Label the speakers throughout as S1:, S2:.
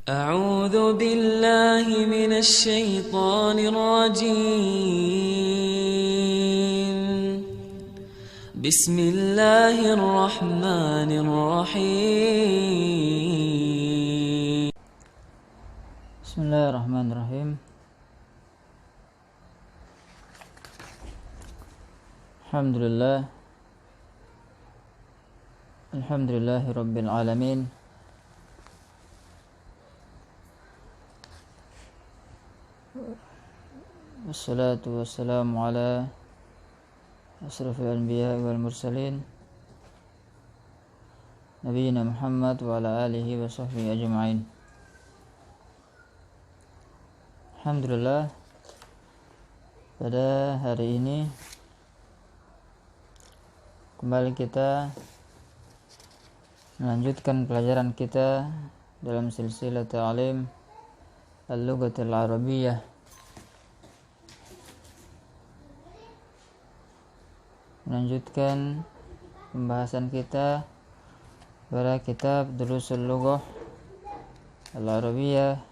S1: أعوذ بالله من الشيطان الرجيم. بسم الله الرحمن الرحيم.
S2: Bismillahirrahmanirrahim. Alhamdulillah. Alhamdulillahi Rabbil Alamin. Wassalatu wassalamu ala asrafil anbiya wal mursalin Nabiyyina Muhammad wa ala alihi wa sahbihi ajma'in. Alhamdulillah, pada hari ini kembali kita melanjutkan pelajaran kita dalam silsilah ta'lim al-lughatil arabiyyah, melanjutkan pembahasan kita pada kitab Durusul Lughah al-Arabiyyah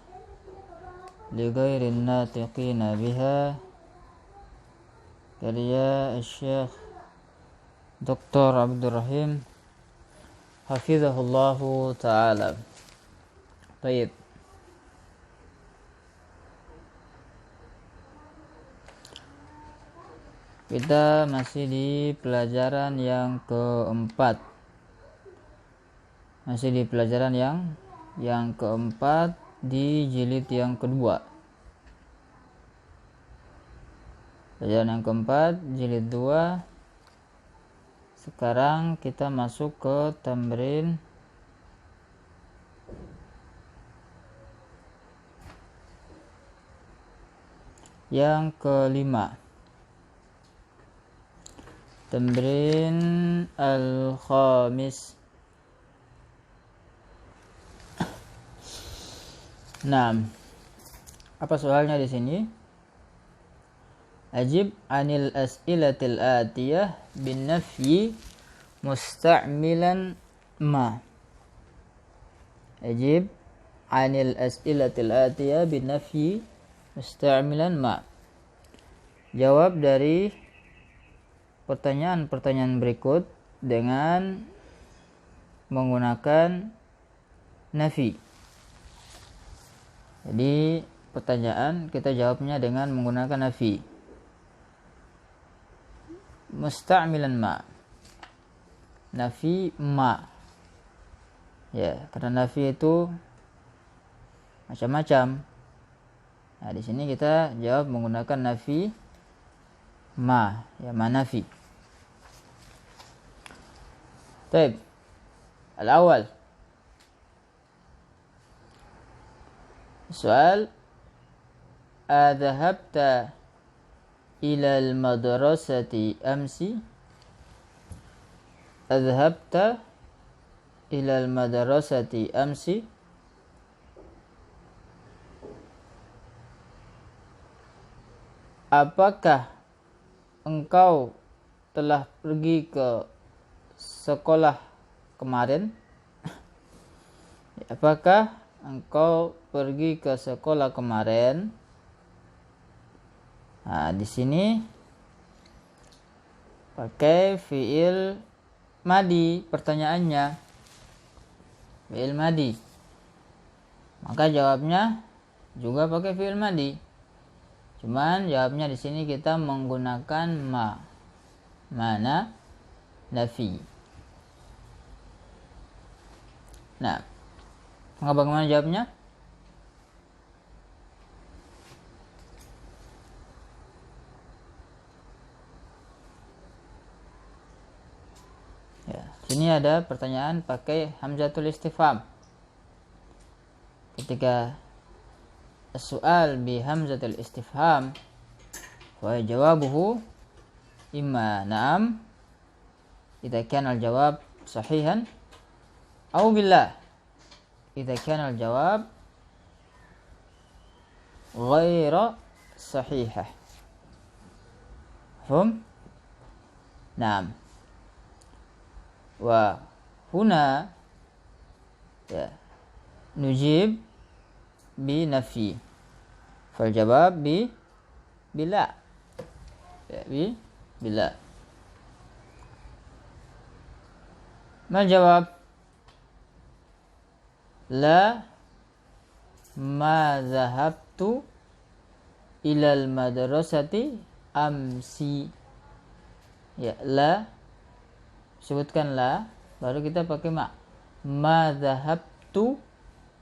S2: li ghairin natiqina biha karya Syekh Dr. Abdul Rahim hafizahullahu ta'ala. Baik, kita masih di pelajaran yang keempat. Masih di pelajaran yang keempat di jilid yang kedua. Pelajaran yang keempat jilid 2. Sekarang kita masuk ke tamrin yang kelima. Tamrin al-khamis. Nah, apa soalnya di sini? Ajib anil as'ilatil atiyah bin nafyi musta'milan ma. Ajib anil as'ilatil atiyah bin nafyi musta'milan ma. Jawab dari pertanyaan-pertanyaan berikut dengan menggunakan nafi. Jadi pertanyaan kita jawabnya dengan menggunakan nafi. Musta'milan ma. Nafi ma. Ya, karena nafi itu macam-macam. Nah, di sini kita jawab menggunakan nafi ma, ya, ma nafi. Baik. Al-awwal. Soal, adhahabta ila al-madrasati amsi? Adhabta ila al-madrasati amsi? Apakah engkau telah pergi ke sekolah kemarin? Apakah engkau pergi ke sekolah kemarin? Nah, di sini pakai fiil madi pertanyaannya. Fiil madi. Maka jawabnya juga pakai fiil madi. Cuman jawabnya di sini kita menggunakan ma. Mana nafi. Nah, bagaimana jawabnya? Ya, sini ada pertanyaan pakai hamzatul istifham. Ketika soal bi hamzatul istifham, wa jawabuhu imma na'am idza kana al-jawab sahihan aw billah idza kana al-jawab ghaira sahihah. Faham? Naam. Wa huna ya nujib bi nafi. Fal jawab bila. Ya, bila. Mal jawab? La ma zahabtu ilal madrasati amsi. Ya, la, sebutkan la, baru kita pakai ma. Ma zahabtu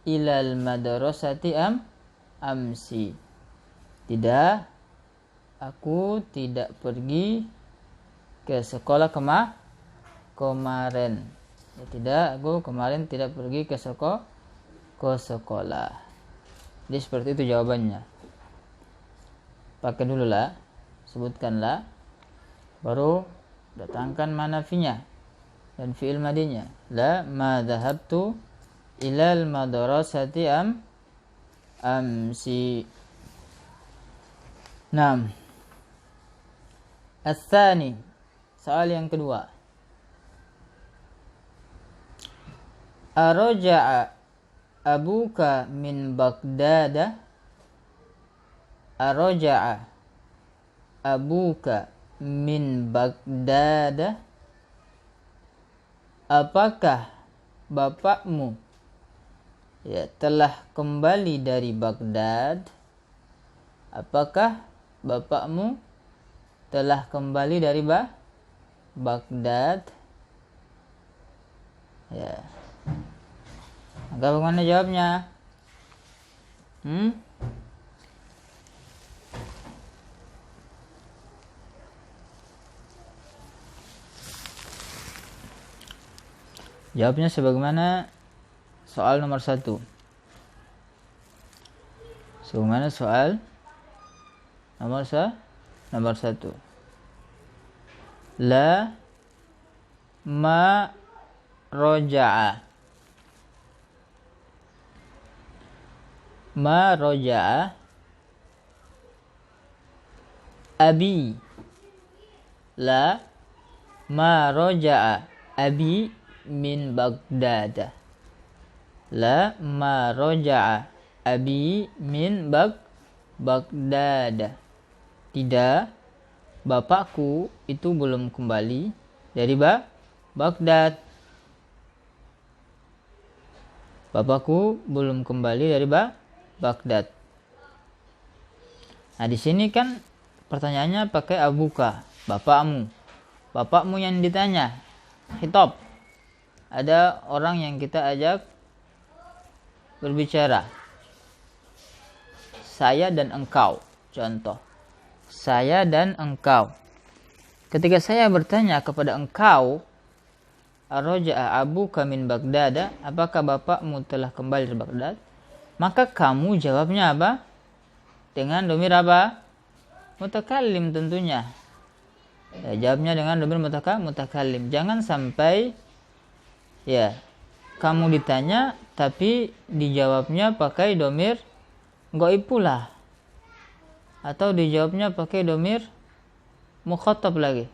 S2: ilal madrasati amsi. Tidak, aku tidak pergi ke sekolah kemarin. Ya, tidak, aku kemarin tidak pergi ke sekolah. Jadi seperti itu jawabannya. Pakai dulu lah, sebutkanlah, baru datangkan manafinya dan fi'il madinya. La ma dhahabtu ilal madrasati amsi. Naam. Ats-tsani, soal yang kedua. Araja'a abuka min Baghdad? Araja'a abuka min Baghdad? Apakah bapakmu telah kembali dari Baghdad? Apakah bapakmu telah kembali dari Baghdad? Ya. Maka bagaimana jawabnya? Jawabnya sebagaimana soal nomor 1. Sebagaimana soal nomor 1. La ma roja'a. Ma roja'a abi. La ma roja'a abi min Baghdad. La ma roja'a abi min Baghdad. Tidak, bapakku itu belum kembali dari Baghdad. Bapakku belum kembali dari Baghdad. Nah, di sini kan pertanyaannya pakai abuka, bapakmu. Bapakmu yang ditanya. Khitab. Ada orang yang kita ajak berbicara. Saya dan engkau. Contoh. Saya dan engkau. Ketika saya bertanya kepada engkau, Araja'a abuka min Baghdad, apakah bapakmu telah kembali dari Baghdad? Maka kamu jawabnya apa? Dengan dhamir apa? Mutakallim tentunya. Ya, jawabnya dengan dhamir mutakallim. Jangan sampai kamu ditanya tapi dijawabnya pakai dhamir ghaib pula, atau dijawabnya pakai dhamir mukhatab lagi.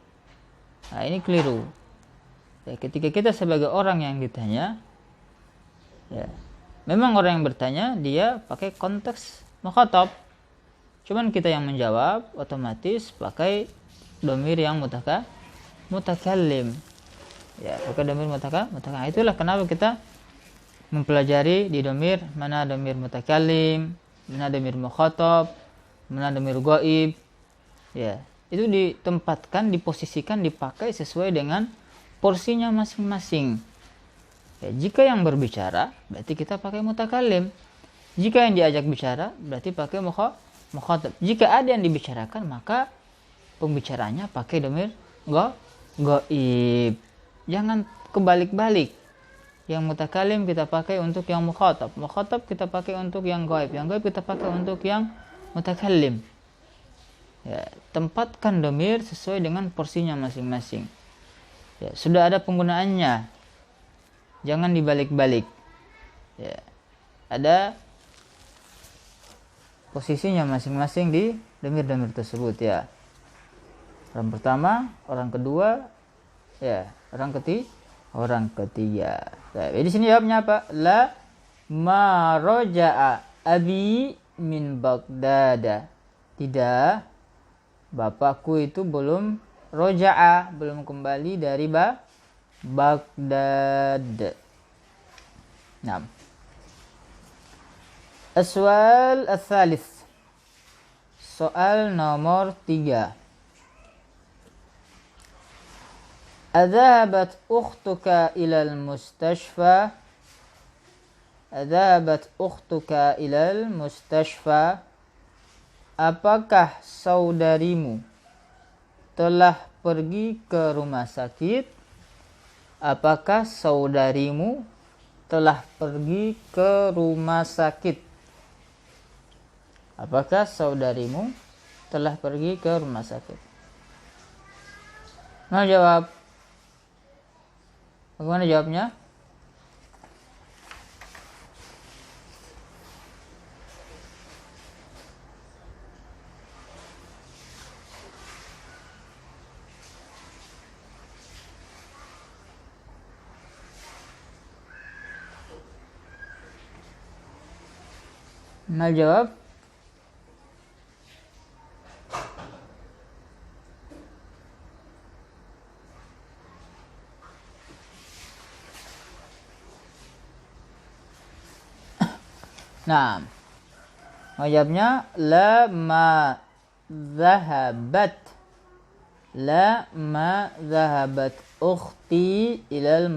S2: Nah, ini keliru. Ketika kita sebagai orang yang ditanya, memang orang yang bertanya dia pakai konteks mukhatab, cuman kita yang menjawab otomatis pakai dhamir yang mutakallim. Pakai dhamir mutakallim. Itulah kenapa kita mempelajari di dhamir, mana dhamir mutakallim, mana dhamir mukhatab, mana dhamir ghaib. Itu ditempatkan, diposisikan, dipakai sesuai dengan porsinya masing-masing. Jika yang berbicara berarti kita pakai mutakallim. Jika yang diajak bicara berarti pakai mukhatab. Jika ada yang dibicarakan maka pembicaranya pakai dhamir ghaib. Jangan kebalik-balik. Yang mutakallim kita pakai untuk yang mukhatab. Mukhatab kita pakai untuk yang ghaib. Yang ghaib kita pakai untuk yang mutakallim. Tempatkan dhamir sesuai dengan porsinya masing-masing. Sudah ada penggunaannya. Jangan dibalik-balik. Ada posisinya masing-masing di dhamir-dhamir tersebut. Orang pertama, orang kedua, orang ketiga. Jadi di sini jawabnya apa? La ma roja'a abi min Baghdad. Tidak, bapakku itu belum roja'a, belum kembali dari Baghdad. Nah, aswal al-thalith, soal nomor 3. Adhabat ukhtuka ilal mustashfa? Adhabat ukhtuka ilal mustashfa? Apakah saudarimu telah pergi ke rumah sakit? Apakah saudarimu telah pergi ke rumah sakit? Apakah saudarimu telah pergi ke rumah sakit? Mau jawab? Bagaimana jawabnya? Mau jawab? Nah, jawabnya la ma zahabat ukhti ilal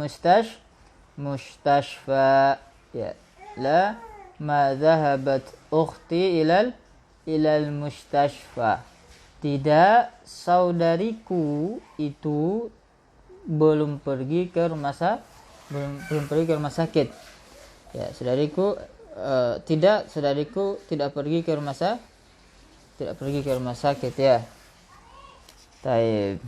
S2: mustashfa. Ya, la ma zahabat ukhti ilal mustashfa. Tidak, saudariku itu belum pergi ke rumah sakit. Ya, saudariku tidak pergi ke rumah sakit ya. Taib.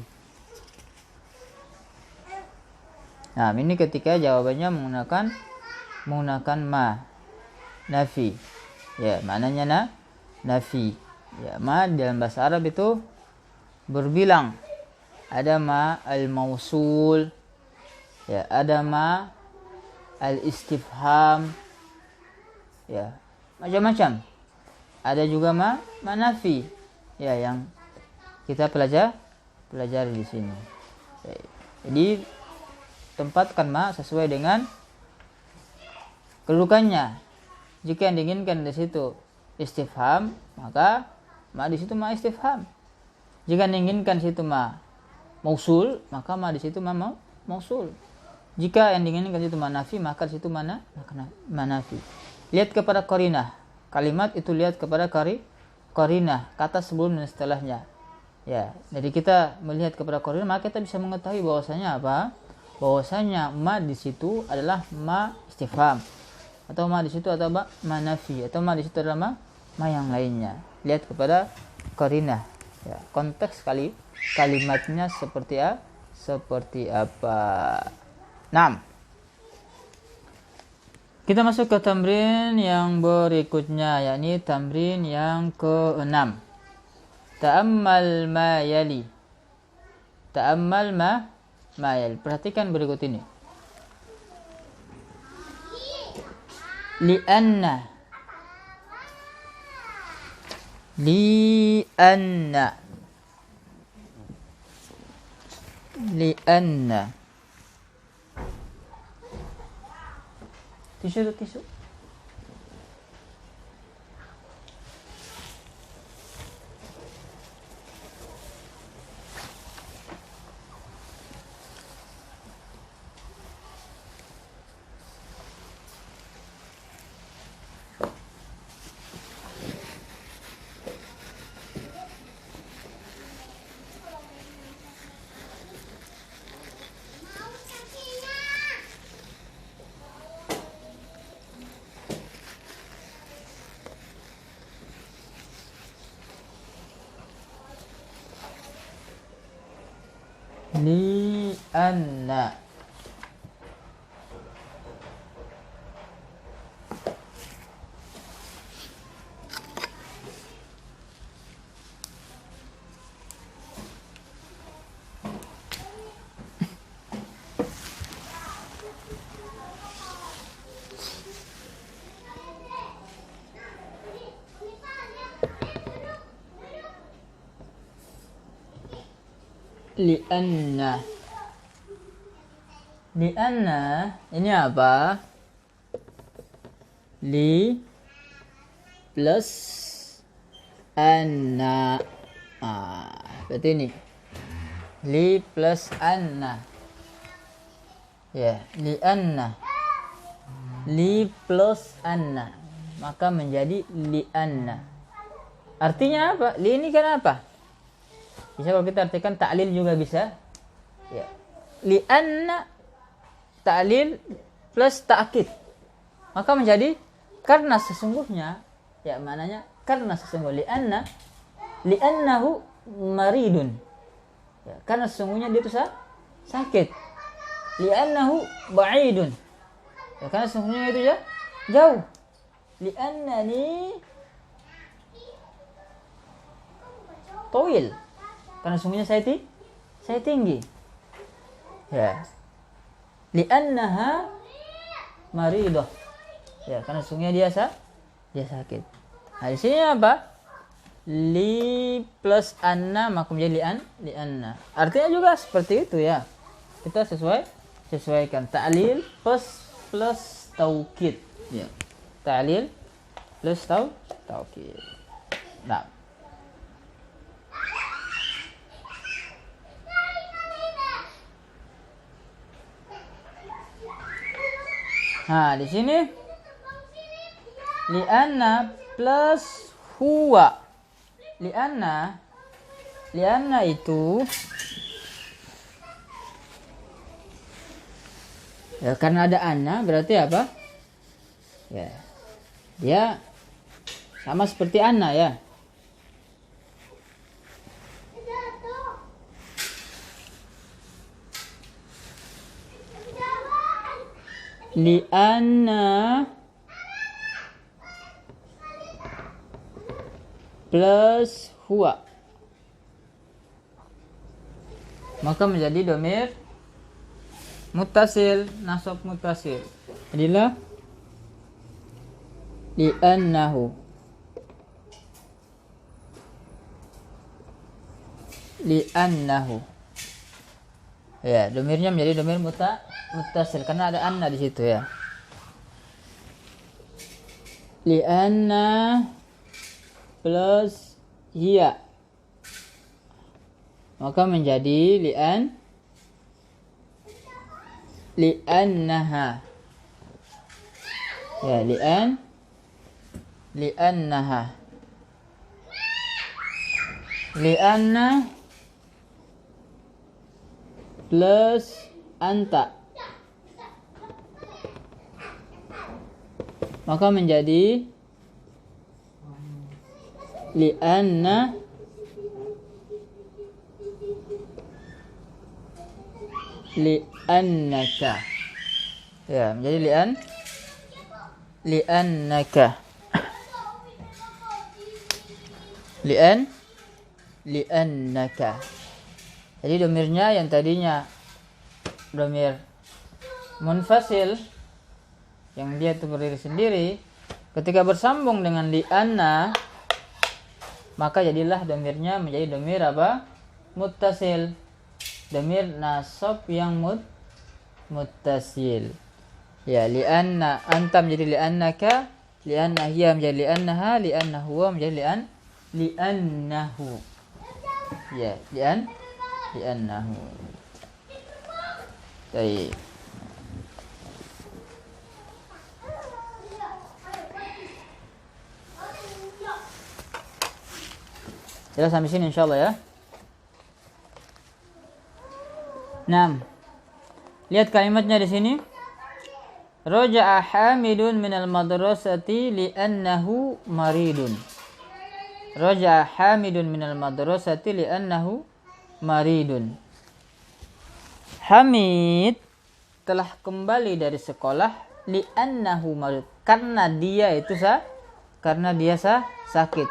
S2: Nah, ini ketika jawabannya menggunakan ma nafi. Ya, maknanya nafi. Ya, ma dalam bahasa Arab itu berbilang. Ada ma al-mausul. Ya, ada ma al-istifham. Ya, macam-macam. Ada juga ma nafi. Ya, yang kita pelajari di sini. Jadi tempatkan ma sesuai dengan kedudukannya. Jika yang diinginkan di situ istifham, maka ma di situ ma istifham. Jika yang diinginkan di situ ma mausul, maka ma di situ ma mausul. Jika yang diinginkan di situ ma nafi, maka di situ ma nafi. Lihat kepada qarinah. Kalimat itu lihat kepada qarinah, kata sebelum dan setelahnya. Ya, jadi kita melihat kepada qarinah, maka kita bisa mengetahui bahwasanya apa? Bahwasanya ma di situ adalah ma istifham, atau ma di situ atau ma nafi, atau ma di situ adalah ma yang lainnya. Lihat kepada qarinah. Ya, konteks kalimatnya seperti apa. 6. Kita masuk ke tamrin yang berikutnya, yakni tamrin yang ke-6. Ta'ammal ma yali. Ta'ammal ma yali. Perhatikan berikut ini. Li'anna. Tisu. Li'anna. li'anna. Li'anna ini apa? Li plus anna. Berarti ini li plus anna. Ya, li'anna. Li plus anna. Maka menjadi li'anna. Artinya apa? Li ini kan apa? Bisa kalau kita artikan ta'lil juga bisa. Ya. Li'anna ta'lil plus ta'kid. Maka menjadi karena sesungguhnya, ya maknanya karena sesungguhnya, li'annahu maridun. Ya, karena sesungguhnya dia itu sakit. Li'annahu ba'idun. Ya, karena sesungguhnya itu ya jauh. Li'annani tawil. Karena sesungguhnya saya tinggi. Ya. Li'annaha maridah. Ya, karena sesungguhnya dia sakit. Nah, di sini apa? Li plus anna maka menjadi li'anna. Artinya juga seperti itu ya. Kita sesuaikan ta'lil plus taukid. Ya. Ta'lil plus taukid. Nah. Nah, di sini li'anna plus huwa. Li'anna itu ya, karena ada anna berarti apa? Ya. Dia sama seperti anna ya. Li'anna plus huwa maka menjadi dhamir muttasil, nasab muttasil. Jadilah li'annahu. Ya, dhamirnya menjadi dhamir muttasil karena ada anna di situ ya. Li'anna plus hiya maka menjadi li'annaha. Ya, li'annaha. Li'anna plus anta maka menjadi li'annaka. Ya, menjadi li'annaka. Li'annaka. Jadi dhamirnya yang tadinya dhamir munfasil yang dia itu berdiri sendiri, ketika bersambung dengan li'anna maka jadilah dhamirnya menjadi dhamir apa? Muttasil. Dhamir nasab yang muttasil. Ya, li'anna anta menjadi li'annaka, li'anna hiya menjadi li'annaha, li'anna huwa menjadi li'annahu. Ya, li'annahu. Baik. Jelas sampai sini insyaallah ya. 6. Lihat kalimatnya di sini. Raja'a Hamidun minal madrasati li'annahu maridun. Raja'a Hamidun minal madrasati li'annahu maridun. Hamid telah kembali dari sekolah li'annahu marid, karena dia itu sakit.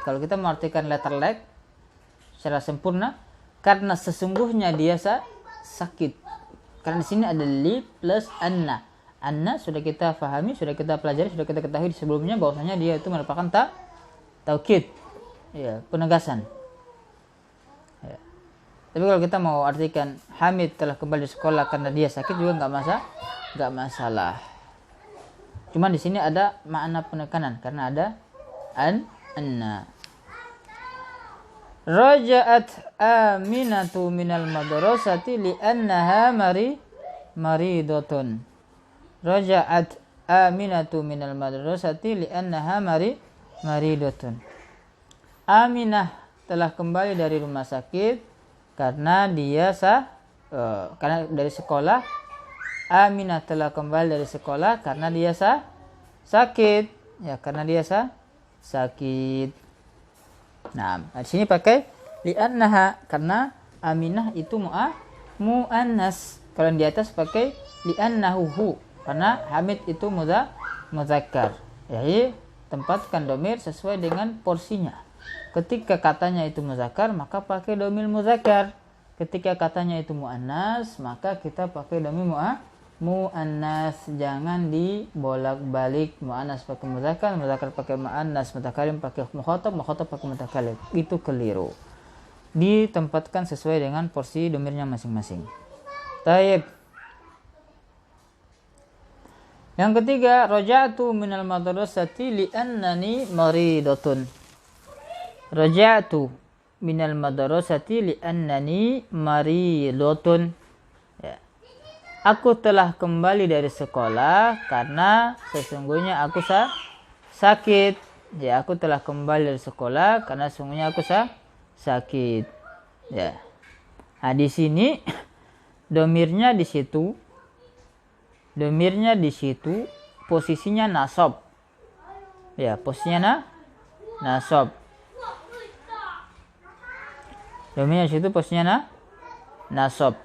S2: Kalau kita mengartikan letter like secara sempurna, karena sesungguhnya dia sakit. Karena di sini ada li plus anna. Anna sudah kita fahami, sudah kita pelajari, sudah kita ketahui sebelumnya bahwasanya dia itu merupakan taukid. Ya, penegasan. Ya. Tapi kalau kita mau artikan Hamid telah kembali sekolah karena dia sakit juga nggak masalah. Cuma di sini ada makna penekanan karena ada anna. Raja'at Aminatu minal madrasati li'annaha maridatun. Raja'at Aminatu minal madrasati li'annaha maridatun. Aminah telah kembali dari rumah sakit karena dia karena dari sekolah. Aminah telah kembali dari sekolah karena dia sakit. Ya, karena dia sakit. Nah, di sini pakai li'annaha karena Aminah itu muannas. Kalau di atas pakai li'annahu karena Hamid itu muzakkar. Jadi tempatkan domir sesuai dengan porsinya. Ketika katanya itu muzakkar maka pakai domir muzakkar. Ketika katanya itu muannas maka kita pakai domir muannas. Jangan dibolak-balik, muannas pakai muzakkar, muzakkar pakai muannas, mutakallim pakai mukhatab, mukhatab pakai mutakallim. Itu keliru. Ditempatkan sesuai dengan porsi domirnya masing-masing. Taib. Yang ketiga, raja'tu minal madrasati li'annani maridatun. Raja'tu minal madrasati li'annani maridatun. Ya. Aku telah kembali dari sekolah karena sesungguhnya aku sakit. Ya, aku telah kembali dari sekolah karena sesungguhnya aku sakit. Ya. Nah, di sini domirnya di situ. Domirnya di situ posisinya nasab. Ya, posisinya nasab. Domirnya di situ posisinya nasab.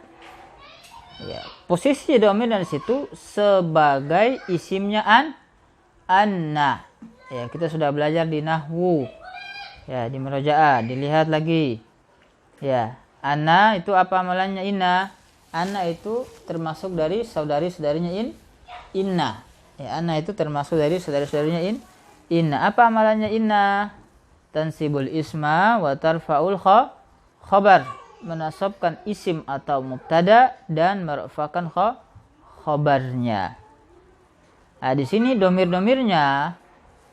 S2: Ya, posisi domir di situ sebagai isimnya anna. Ya, kita sudah belajar di nahwu. Ya, di murajaah, dilihat lagi. Ya, anna itu apa amalannya inna? Anna itu termasuk dari saudari-saudarinya inna. Ya, anna itu termasuk dari saudari-saudarinya inna. Apa amalannya inna? Tansibul isma wa tarfa'ul khabar. Menasabkan isim atau mubtada dan merfakan khabarnya. Nah, di sini domir-domirnya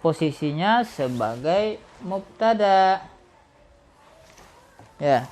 S2: posisinya sebagai mubtada. Ya.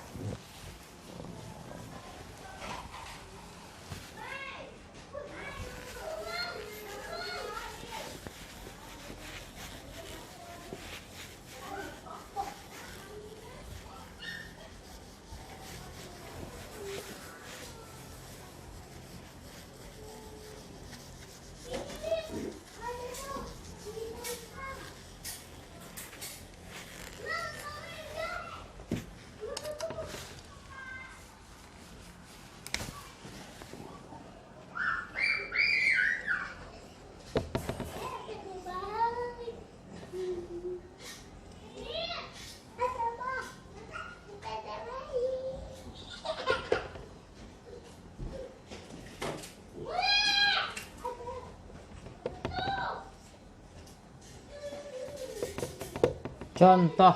S2: Contoh,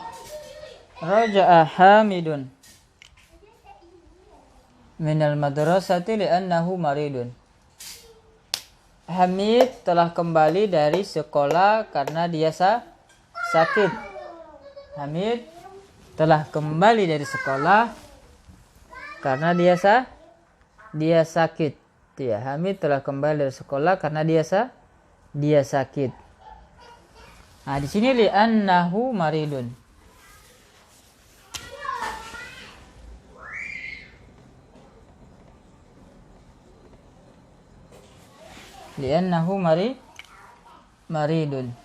S2: raja'a Hamidun minal madrasati li'annahu maridun. Hamid telah kembali dari sekolah karena dia sakit. Hamid telah kembali dari sekolah karena dia sakit. Ya, Hamid telah kembali dari sekolah karena dia sakit. Nah, di sini li'annahu maridun. Li'annahu maridun.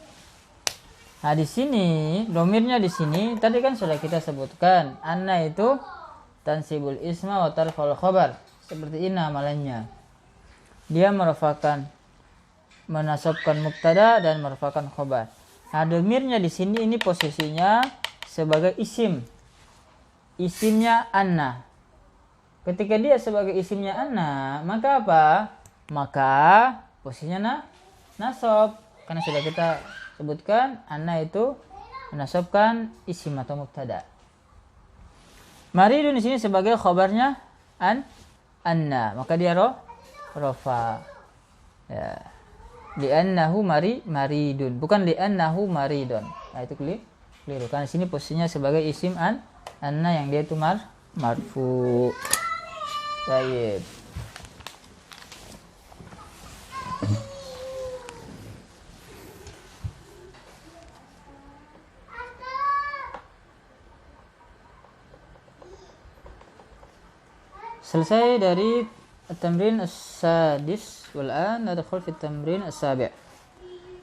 S2: Nah, di sini domirnya di sini tadi kan sudah kita sebutkan. Anna itu tansibul isma wa tarfa'ul khabar. Seperti ini amalannya. Dia menasabkan mubtada dan merfakan khabar. Nah, domirnya di sini ini posisinya sebagai isim. Isimnya anna. Ketika dia sebagai isimnya anna, maka apa? Maka posisinya nasab. Karena sudah kita sebutkan anna itu menasabkan isim atau mubtada. Maridun di sini sebagai khabarnya anna, maka dia rofa. Ya. Li'annahu maridun, bukan li'annahu maridun. Nah, itu keliru. Karena sini posisinya sebagai isim anna yang dia itu marfu. Baik. Selesai dari التمرين السادس والآن ندخل في التمرين السابع.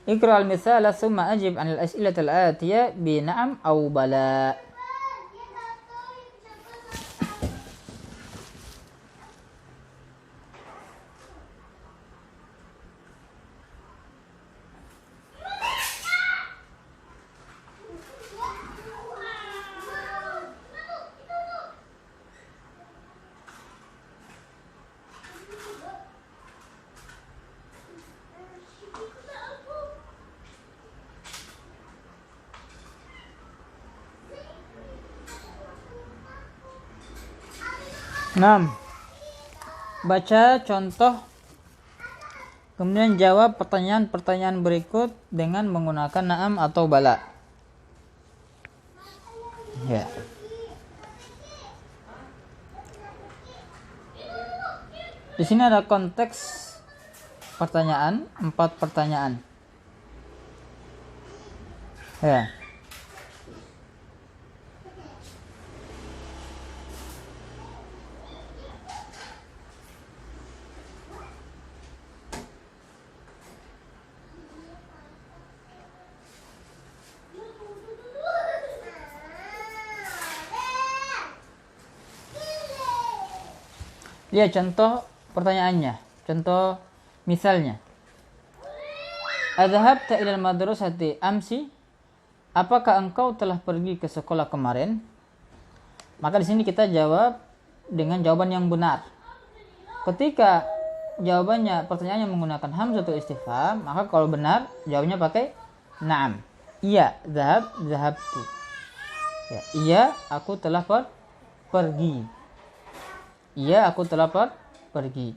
S2: اقرأ المثال ثم أجب عن الأسئلة الآتية بنعم أو بلى. Nah, baca contoh, kemudian jawab pertanyaan-pertanyaan berikut dengan menggunakan na'am atau bala. Ya. Di sini ada konteks pertanyaan, 4 pertanyaan. Ya. Lihat contoh pertanyaannya, contoh misalnya. Adhabta ilal madrasati amsi? Apakah engkau telah pergi ke sekolah kemarin? Maka di sini kita jawab dengan jawaban yang benar. Ketika jawabannya pertanyaannya menggunakan hamzatul istifham, maka kalau benar jawabannya pakai na'am. Iya, dhahabtu. Ya, iya, aku telah pergi. Iya, aku telah pergi.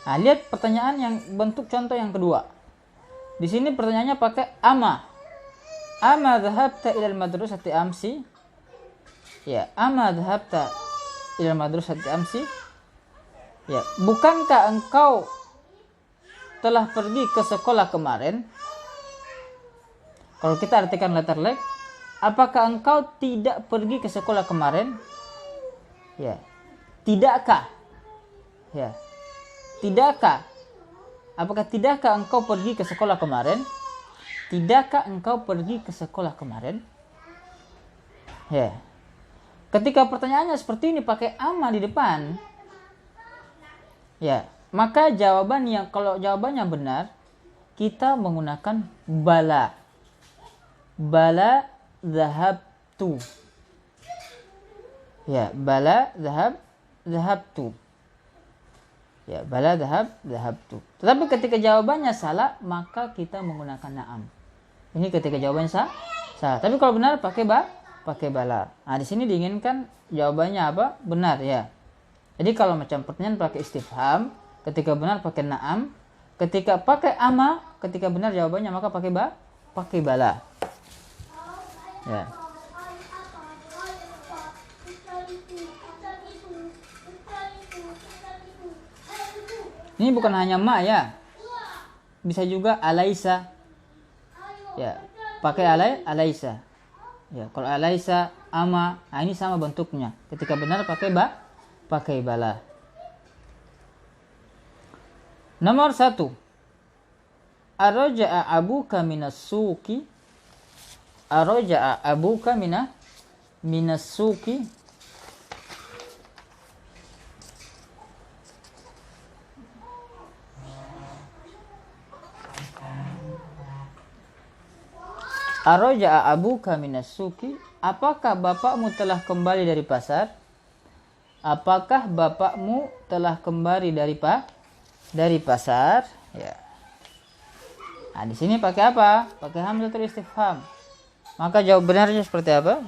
S2: Nah, lihat pertanyaan yang bentuk contoh yang kedua. Di sini pertanyaannya pakai ama. Ama dhahabta ilal madrasati amsi? Ya, ama dhahabta ilal madrasati amsi? Ya, bukankah engkau telah pergi ke sekolah kemarin? Kalau kita artikan letter leg, apakah engkau tidak pergi ke sekolah kemarin? Ya. Tidakkah? Ya. Tidakkah? Apakah tidakkah engkau pergi ke sekolah kemarin? Tidakkah engkau pergi ke sekolah kemarin? Ya. Ketika pertanyaannya seperti ini pakai ama di depan, ya, maka kalau jawabannya benar, kita menggunakan bala. Bala dhahabtu. Ya, bala dhahabtu. Ya, bala dhahabtu. Tetapi ketika jawabannya salah, maka kita menggunakan na'am. Ini ketika jawabannya salah. Tapi kalau benar pakai bala. Nah, di sini diinginkan jawabannya apa? Benar, ya. Jadi kalau macam pertanyaan pakai istifham, ketika benar pakai na'am, ketika pakai ama, ketika benar jawabannya maka pakai bala. Ya. Ini bukan hanya ma, ya. Bisa juga alaisa. Ya, pakai alaisa. Ya, kalau alaisa ama, nah ini sama bentuknya. Ketika benar pakai bala. Nomor 1. Araja'a abuka minas suqi? Araja'a abuka minas suqi? Araja'a abuka minas suqi? Apakah bapakmu telah kembali dari pasar? Apakah bapakmu telah kembali dari pasar? Ya. Nah, di sini pakai apa? Pakai hamzatul istifham. Maka jawab benarnya seperti apa?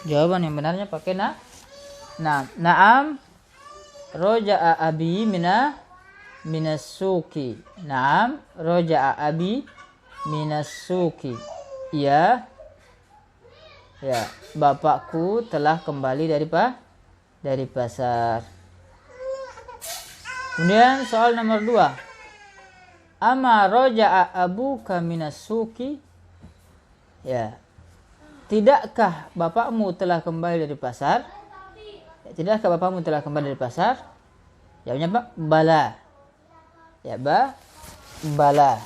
S2: Jawaban yang benarnya pakai Naam roja'a abi minas suki. Naam roja'a abi minas suki. Ya, bapakku telah kembali dari pasar. Kemudian soal nomor 2. Ama roja'a abuka minas suki. Ya. Tidakkah bapakmu telah kembali dari pasar? Tidakkah bapakmu telah kembali dari pasar? Jawabnya apa? Bala. Ya, bala.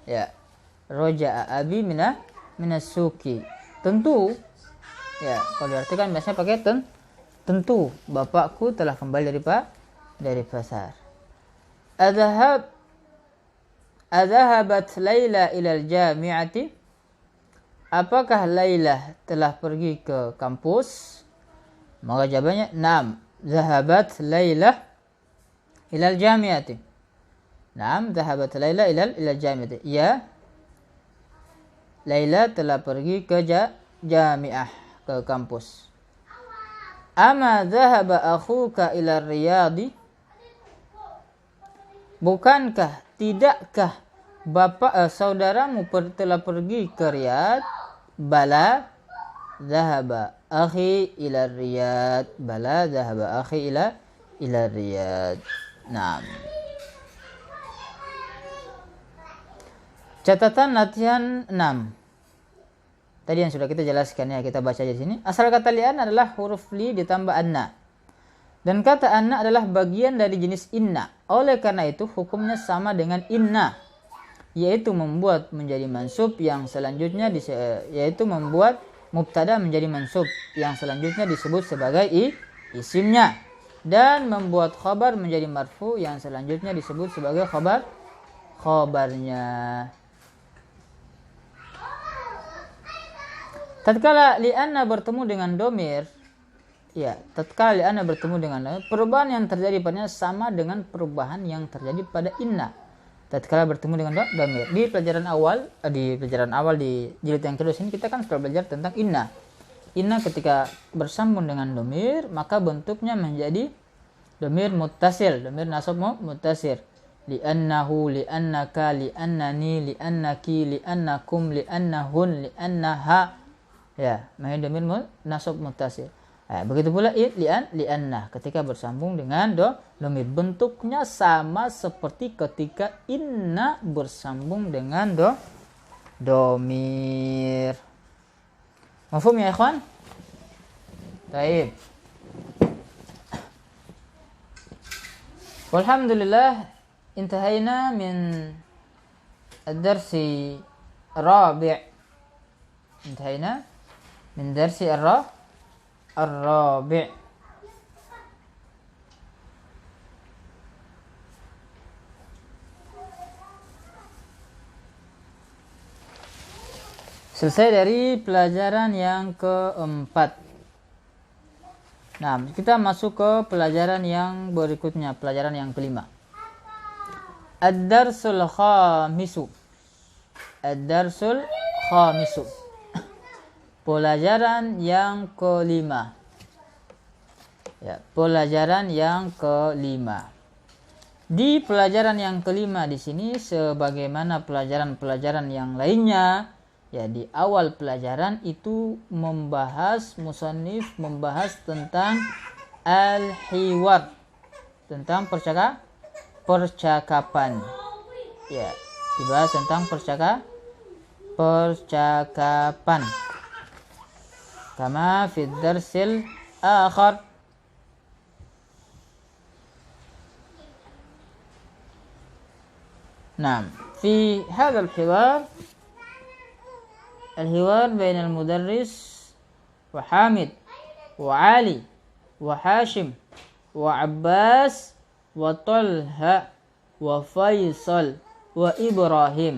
S2: Ya. Roja'a abi minas suki. Tentu. Ya, kalau diartikan biasanya pakai tentu bapakku telah kembali dari pasar. Adhahabat Laila ilal jami'ati? Apakah Laila telah pergi ke kampus? Maka jawabannya na'am. Dhahabat Laila ilal jami'ati. Na'am, dhahabat Laila ilal jami'ati. Ya, Laila telah pergi ke jami'ah, ke kampus. Ama dhahaba akhuka ila riyadi? Bukankah, tidakkah saudaramu telah pergi ke Riyadh? Bala dhahaba akhi ila Riyadh. Bala dhahaba akhi ila Riyadh. Naam. Catatan latihan 6. Tadi yang sudah kita jelaskan ya, kita baca di sini. Asal kata li'an adalah huruf li ditambah anna. Dan kata anna adalah bagian dari jenis inna. Oleh karena itu hukumnya sama dengan inna, yaitu membuat menjadi mansub yang selanjutnya yaitu membuat mubtada menjadi mansub yang selanjutnya disebut sebagai isimnya, dan membuat khabar menjadi marfu yang selanjutnya disebut sebagai khabarnya. Tatkala li'anna bertemu dengan domir, tatkala li'anna bertemu dengan domir, perubahan yang terjadi padanya sama dengan perubahan yang terjadi pada inna tatkala bertemu dengan domir. Di pelajaran awal di jilid yang kedua sini kita kan sudah belajar tentang inna. Inna ketika bersambung dengan domir maka bentuknya menjadi domir muttasil, domir nasab muttasil. Li'annahu, li'annaka, li'annani, li'annaki, li'annakum, li'annahun, li'annaha. Ya, main domir nasab muttasil. Begitu pula li'anna ketika bersambung dengan domir, bentuknya sama seperti ketika inna bersambung dengan domir. Mafhum ya ikhwan? Baik. Walhamdulillah intahayna min ad-darsi ar-rabi'. Intahayna min darsi ar-rabi'. Selesai dari pelajaran yang keempat. Nah, kita masuk ke pelajaran yang berikutnya, pelajaran yang kelima. Ad-darsul khamisu. Ad-darsul khamisu. Pelajaran yang kelima. Ya, pelajaran yang kelima. Di pelajaran yang kelima di sini sebagaimana pelajaran-pelajaran yang lainnya, ya, di awal pelajaran itu musannif membahas tentang al-hiwar, tentang percakapan. Ya, dibahas tentang percakapan. Kama fi darsil akhar. Nah, fi hadzal hiwar الحوار بين المدرس وحامد وعلي وحاشم وعباس وطلحة وفيصل وإبراهيم.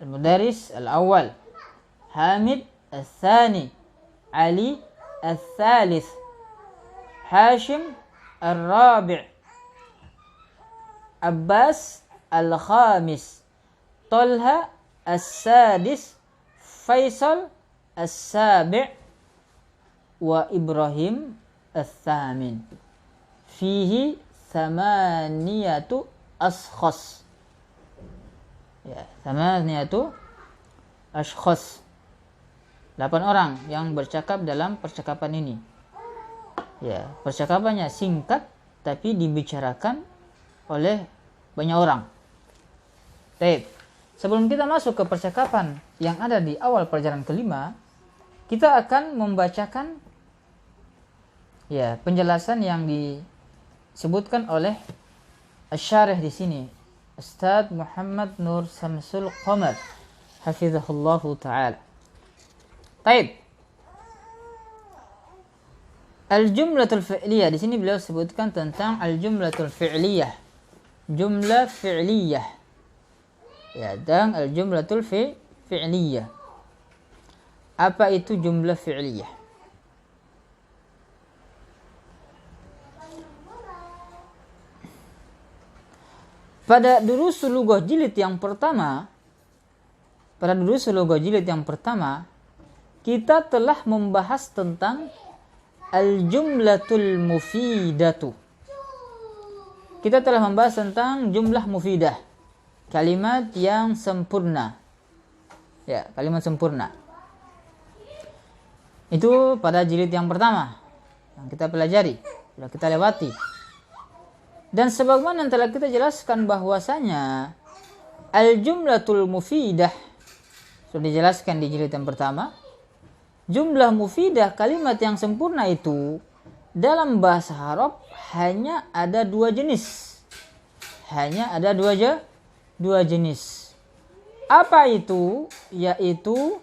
S2: المدرس الأول، حامد الثاني، علي الثالث، حاشم الرابع، عباس الخامس، طلحة السادس، فيصل السابع، wa Ibrahim ats-tsamin. Fihi thamaniyatu ashkhas. Ya, thamaniyatu ashkhas. 8 orang yang bercakap dalam percakapan ini. Ya, percakapannya singkat tapi dibicarakan oleh banyak orang. Baik. Sebelum kita masuk ke percakapan yang ada di awal pelajaran kelima, kita akan membacakan ya penjelasan yang disebutkan oleh asy-syarih di sini, Ustaz Muhammad Nur Samsul Qamar, hafizahullahu taala. Baik. Al-jumlatul fi'liyah, di sini beliau sebutkan tentang al-jumlatul fi'liyah. Jumlah fi'liyah. Ya, dan al-jumlatul fi'liyah. Apa itu jumlah fi'liyah? Pada durusul lughah jilid yang pertama, kita telah membahas tentang al-jumlatul mufidatu. Kita telah membahas tentang jumlah mufidah, kalimat yang sempurna. Ya, kalimat sempurna. Itu pada jilid yang pertama yang kita pelajari, sudah kita lewati. Dan sebagaimana yang telah kita jelaskan bahwasanya al-jumlatul mufidah sudah dijelaskan di jilid yang pertama. Jumlah mufidah, kalimat yang sempurna itu dalam bahasa Arab hanya ada 2 jenis. Hanya ada dua jenis. Apa itu? Yaitu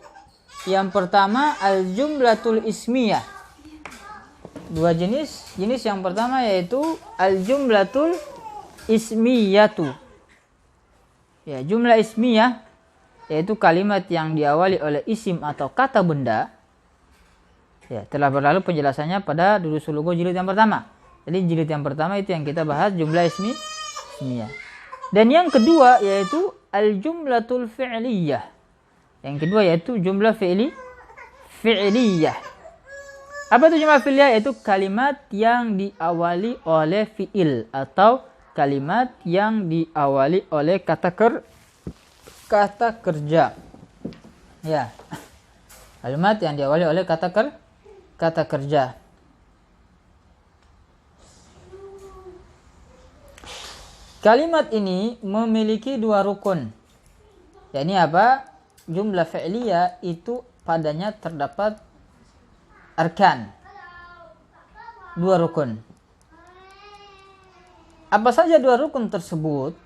S2: yang pertama al-jumlatul ismiyah. 2 jenis. Jenis yang pertama yaitu al-jumlatul ismiyatu. Ya, jumlah ismiyah yaitu kalimat yang diawali oleh isim atau kata benda. Ya, telah berlalu penjelasannya pada durusul lughah jilid yang pertama. Jadi jilid yang pertama itu yang kita bahas jumlah ismiyah. Dan yang kedua yaitu al-jumlatul fi'liyah. Yang kedua yaitu jumlah fi'liyah. Apa itu jumlah fi'liyah? Yaitu kalimat yang diawali oleh fi'il atau kalimat yang diawali oleh kata kerja. Ya. Kalimat yang diawali oleh kata kerja. Kalimat ini memiliki 2 rukun. Yakni apa? Jumlah fi'liyah itu padanya terdapat arkan. 2 rukun. Apa saja 2 rukun tersebut?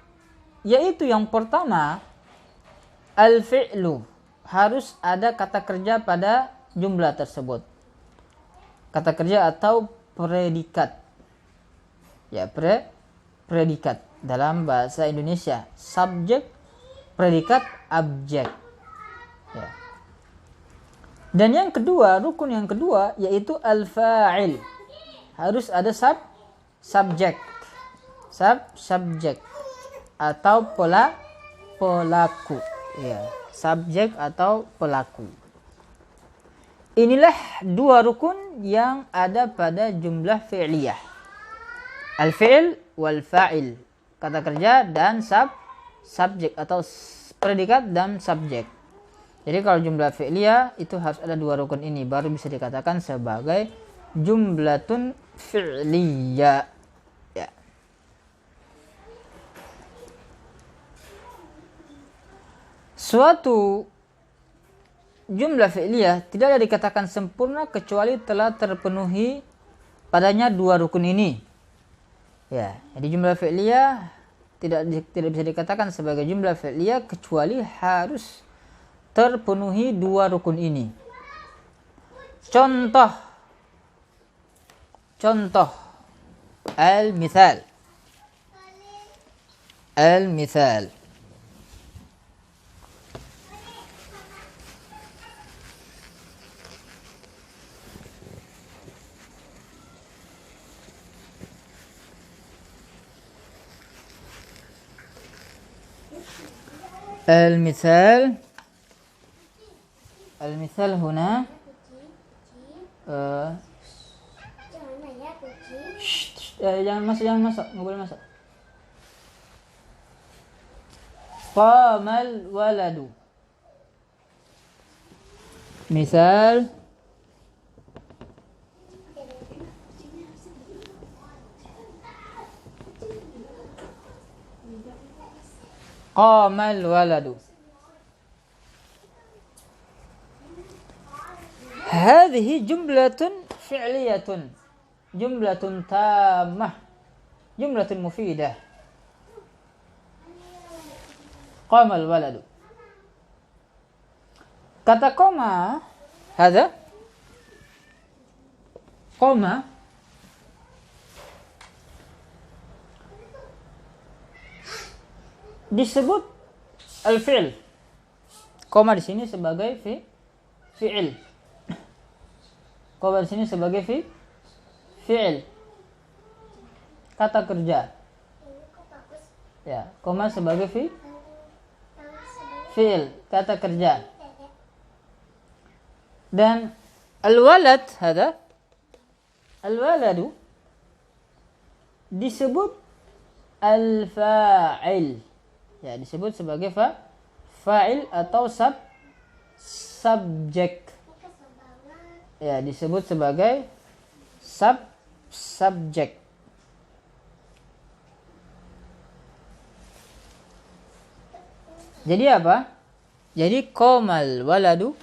S2: Yaitu yang pertama, al-fi'lu. Harus ada kata kerja pada jumlah tersebut. Kata kerja atau predikat. Ya, predikat dalam bahasa Indonesia. Subjek, predikat, objek. Ya. Dan yang kedua, rukun yang kedua yaitu al-fa'il. Harus ada subjek. Subjek atau pelaku. Ya, subjek atau pelaku. Inilah 2 rukun yang ada pada jumlah fi'liyah. Al-fi'il wal fa'il. Kata kerja dan subjek atau predikat dan subjek. Jadi kalau jumlah fi'liyah itu harus ada 2 rukun ini baru bisa dikatakan sebagai jumlatun fi'liyah. Ya. Suatu jumlah fi'liyah tidaklah dikatakan sempurna kecuali telah terpenuhi padanya 2 rukun ini. Ya, jadi jumlah fi'liyah tidak bisa dikatakan sebagai jumlah fi'liyah kecuali harus terpenuhi 2 rukun ini. Contoh al-mithal. المثال هنا Eh, jangan masuk, nggak boleh masuk. Qamal waladu. Misal qamal waladu. Hadhihi jumlatun fi'liyatun. Jumlatun tammah. Jumlatun mufidah. Qamal waladu. Kata koma, hadza koma disebut al-fi'l. Koma di sini sebagai fi'il. Koma di sini sebagai fi'il. Kata kerja. Ya, koma sebagai fi'il, kata kerja. Dan al-walad hadza al-waladu disebut al-fa'il. Ya, disebut sebagai fa'il atau subjek. Ya, disebut sebagai subjek. Jadi apa? Jadi qomal waladu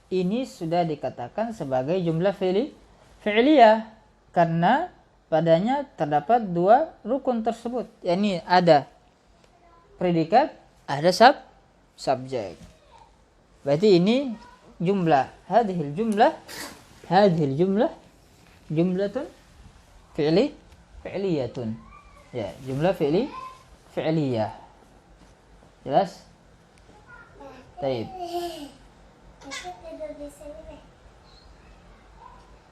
S2: ini sudah dikatakan sebagai jumlah fi'liyah karena padanya terdapat dua rukun tersebut. Yani ada predikat, ada subjek. Berarti ini jumlah. Hadhil jumlah jumlatun fi'liyatun. Ya, jumlah fi'liyah. Jelas? Baik.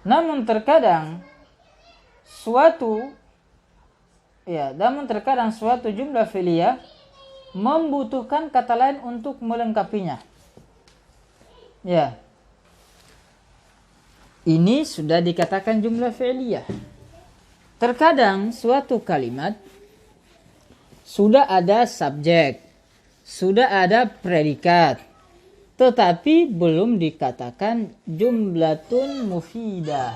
S2: Namun terkadang suatu jumlah fi'liyah membutuhkan kata lain untuk melengkapinya. Ya. Ini sudah dikatakan jumlah fi'liyah. Terkadang suatu kalimat sudah ada subjek, sudah ada predikat, tetapi belum dikatakan jumlatun mufidah.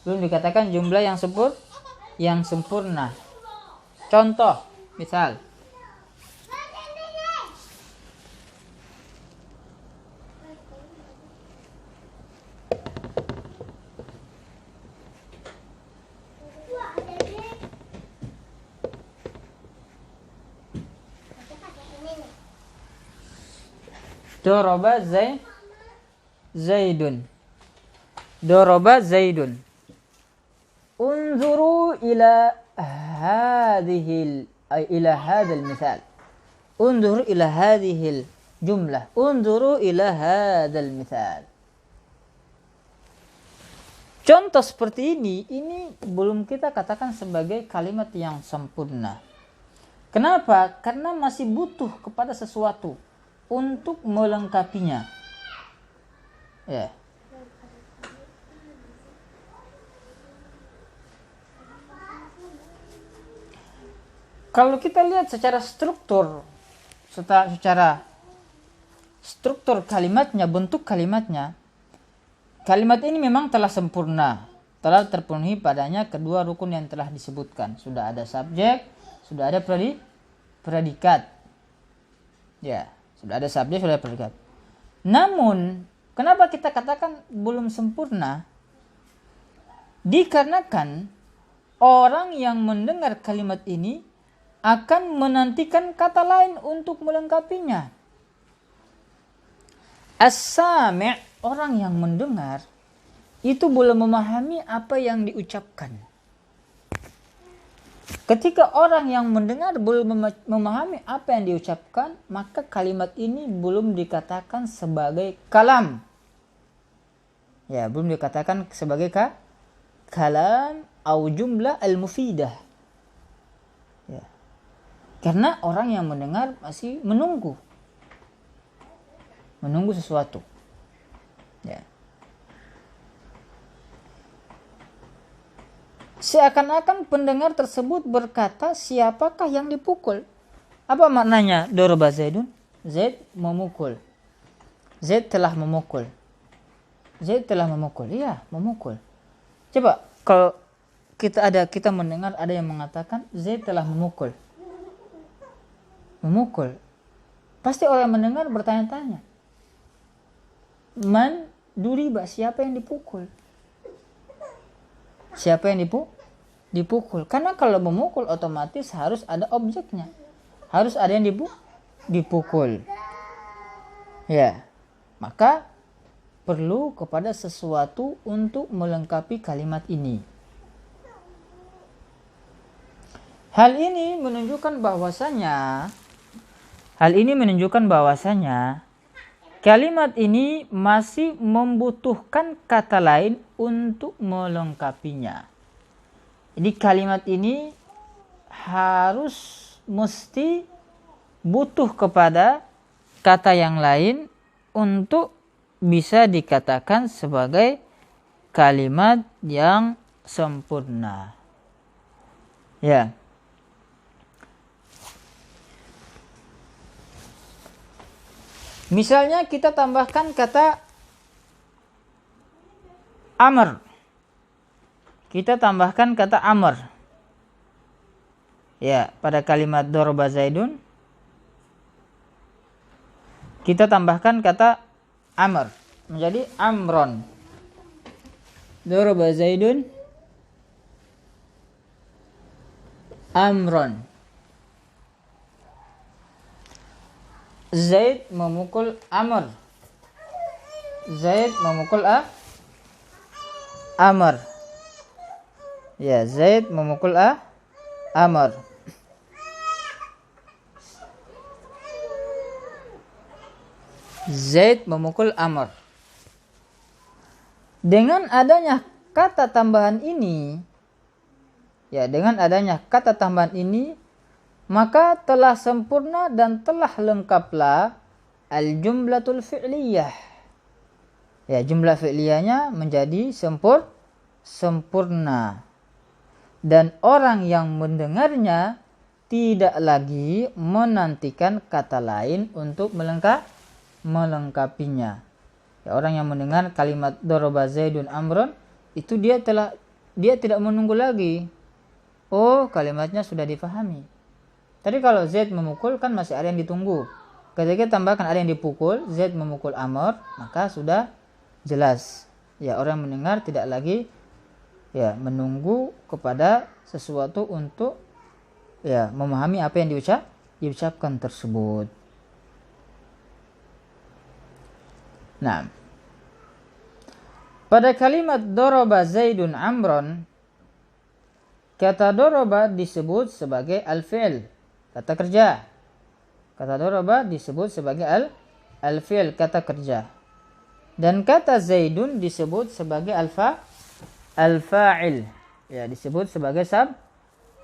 S2: Belum dikatakan jumlah yang sempurna. Contoh, misal Doroba Zaidun. Doroba Zaidun. Unzuru ila hadzal misal. Unzur ila hadhil jumlah. Unzuru ila hadzal misal. Contoh seperti ini belum kita katakan sebagai kalimat yang sempurna. Kenapa? Karena masih butuh kepada sesuatu untuk melengkapinya. Ya. Kalau kita lihat secara struktur kalimatnya, bentuk kalimatnya, kalimat ini memang telah sempurna, telah terpenuhi padanya kedua rukun yang telah disebutkan. Sudah ada subjek, sudah ada predikat. Ya. Sudah ada subjek, sudah ada predikat. Namun, kenapa kita katakan belum sempurna? Dikarenakan orang yang mendengar kalimat ini akan menantikan kata lain untuk melengkapinya. As-sami', orang yang mendengar, itu belum memahami apa yang diucapkan. Ketika orang yang mendengar belum memahami apa yang diucapkan, maka kalimat ini belum dikatakan sebagai kalam. Ya, belum dikatakan sebagai kalam atau jumlah al-mufidah. Ya. Karena orang yang mendengar masih menunggu sesuatu. Ya. seakan-akan pendengar tersebut berkata, siapakah yang dipukul? Apa maknanya doroba Zaidun? Zaid memukul. Zaid telah memukul. Zaid telah memukul. Iya, memukul. Coba kalau kita mendengar ada yang mengatakan Zaid telah memukul. Memukul. Pasti orang yang mendengar bertanya-tanya. Man duriba, siapa yang dipukul? Siapa yang dipukul? Karena kalau memukul otomatis harus ada objeknya. Harus ada yang dipukul. Ya. Maka perlu kepada sesuatu untuk melengkapi kalimat ini. Hal ini menunjukkan bahwasanya kalimat ini masih membutuhkan kata lain untuk melengkapinya. Jadi kalimat ini mesti butuh kepada kata yang lain untuk bisa dikatakan sebagai kalimat yang sempurna. Ya. Misalnya kita tambahkan kata amr. Kita tambahkan kata amr. Ya, pada kalimat doroba Zaidun kita tambahkan kata amr menjadi amron. Doroba Zaidun amron. Zaid memukul Amr. Zaid memukul Amr. Ya, Zaid memukul Amr. Zaid memukul Amr. Dengan adanya kata tambahan ini, maka telah sempurna dan telah lengkaplah al-jumlatul fi'liyah. Ya, jumlah fi'liyahnya menjadi sempurna. Dan orang yang mendengarnya tidak lagi menantikan kata lain untuk melengkapinya. Ya, orang yang mendengar kalimat doroba Zaidun amron itu dia tidak menunggu lagi. Oh, kalimatnya sudah difahami. Tadi kalau Zaid memukul kan masih ada yang ditunggu. Ketika tambahkan ada yang dipukul, Zaid memukul Amr, maka sudah jelas. Ya, orang mendengar tidak lagi menunggu kepada sesuatu untuk memahami apa yang diucapkan tersebut. Nah, pada kalimat doroba Zaidun amron, kata doroba disebut sebagai al-fi'l, kata kerja. Kata doroba disebut sebagai al-fi'l, kata kerja. Dan kata Zaidun disebut sebagai al-fa'il. Ya, disebut sebagai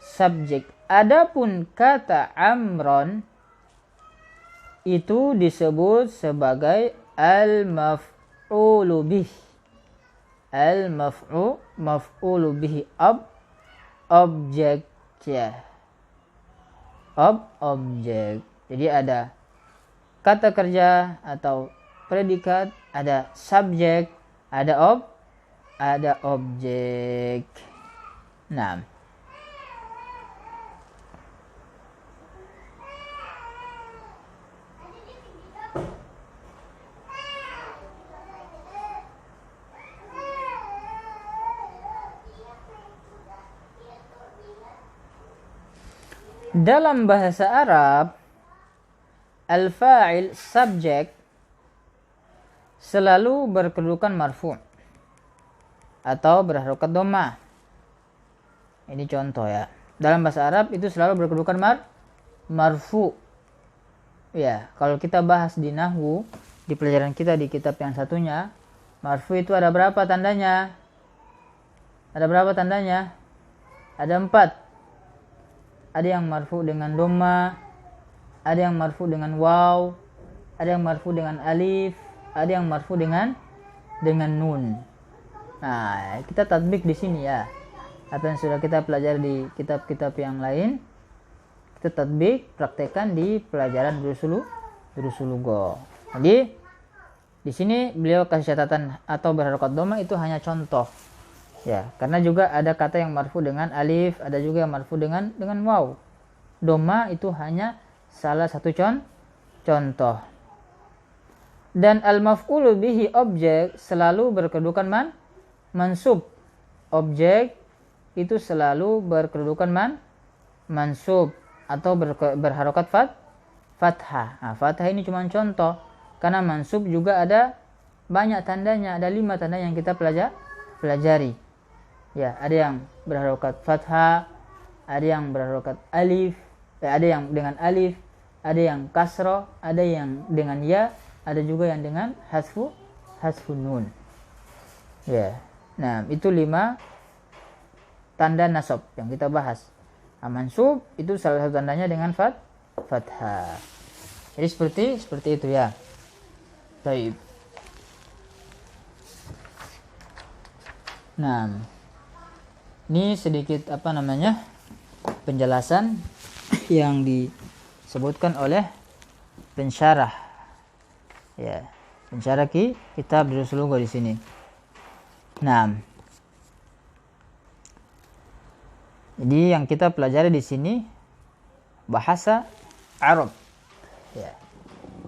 S2: subjek. Adapun kata amron itu disebut sebagai al-maf'ulu bih. Maf'ulu bihi objek ya. Objek. Jadi ada kata kerja atau predikat, ada subjek, ada objek. Nah, dalam bahasa Arab, al-fa'il, subjek, selalu berkedudukan marfu' atau berharokat dhammah. Ini contoh ya. Dalam bahasa Arab itu selalu berkedudukan marfu'. Ya, kalau kita bahas di nahwu, di pelajaran kita di kitab yang satunya, marfu' itu ada berapa tandanya? Ada 4. Ada yang marfu dengan dhamma, ada yang marfu dengan waw, ada yang marfu dengan alif, ada yang marfu dengan nun. Nah, kita tatbik di sini ya. Apa yang sudah kita pelajari di kitab-kitab yang lain, kita tatbik, praktekkan di pelajaran Durusul Lugha. Jadi di sini beliau kasih catatan atau berharokat dhamma itu hanya contoh. Ya, karena juga ada kata yang marfu dengan alif, ada juga yang marfu dengan waw. Dhamma itu hanya salah satu contoh. Dan al-maf'ulu bihi objek selalu berkedudukan mansub. Objek itu selalu berkedudukan mansub atau berharokat fathah. Nah, fathah ini cuma contoh, karena mansub juga ada banyak tandanya, ada 5 tanda yang kita pelajari. Ya, ada yang berharokat fathah, ada yang berharokat alif, ada yang dengan alif, ada yang kasroh, ada yang dengan ya, ada juga yang dengan hasfun nun. Ya. Nah, itu 5 tanda nasab yang kita bahas. Mansub itu salah satu tandanya dengan fathah. Jadi seperti itu ya. Baik. Nah, ini sedikit penjelasan yang disebutkan oleh pensyarah. Ya, pensyarah kitab Durusul Lugha di sini. Nah, jadi yang kita pelajari di sini bahasa Arab. Ya.